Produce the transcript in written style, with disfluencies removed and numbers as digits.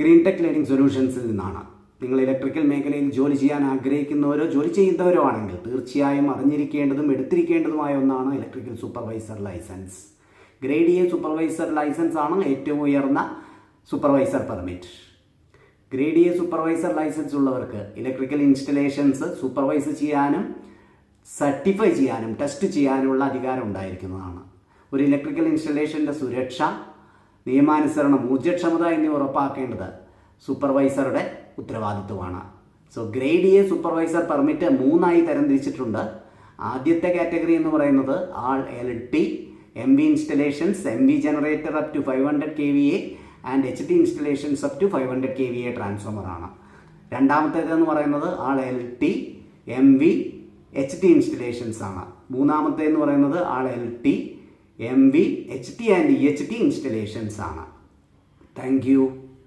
Green tech learning സൊല്യൂഷൻസിൽ നിന്നാണ്. നിങ്ങൾ electrical മേഖലയിൽ ജോലി ചെയ്യാൻ ആഗ്രഹിക്കുന്നവരോ ജോലി ചെയ്യുന്നവരോ ആണെങ്കിൽ തീർച്ചയായും അറിഞ്ഞിരിക്കേണ്ടതും എടുത്തിരിക്കേണ്ടതുമായ ഒന്നാണ് electrical supervisor licence. Grade A supervisor licence ആണ് ഏറ്റവും ഉയർന്ന supervisor permit. Grade A supervisor licence ഉള്ളവർക്ക് ഇലക്ട്രിക്കൽ ഇൻസ്റ്റലേഷൻസ് സൂപ്പർവൈസ് ചെയ്യാനും സർട്ടിഫൈ ചെയ്യാനും ടെസ്റ്റ് ചെയ്യാനുള്ള അധികാരം ഉണ്ടായിരിക്കുന്നതാണ്. ഒരു ഇലക്ട്രിക്കൽ ഇൻസ്റ്റലേഷൻ്റെ സുരക്ഷ, നിയമാനുസരണം, ഊർജ്ജക്ഷമത എന്നിവ ഉറപ്പാക്കേണ്ടത് സൂപ്പർവൈസറുടെ ഉത്തരവാദിത്വമാണ്. So grade A supervisor permit 3ആയി തരംതിരിച്ചിട്ടുണ്ട്. ആദ്യത്തെ കാറ്റഗറി എന്ന് പറയുന്നത് all LT, MV installations, MV generator up to 500 kVA and HT installations up to 500 kVA transformer ആണ്. രണ്ടാമത്തേതെന്ന് പറയുന്നത് all LT, MV, HT installations ആണ്. മൂന്നാമത്തേന്ന് പറയുന്നത് all LT, MV, HT and EHT installations ആണ്. Thank U.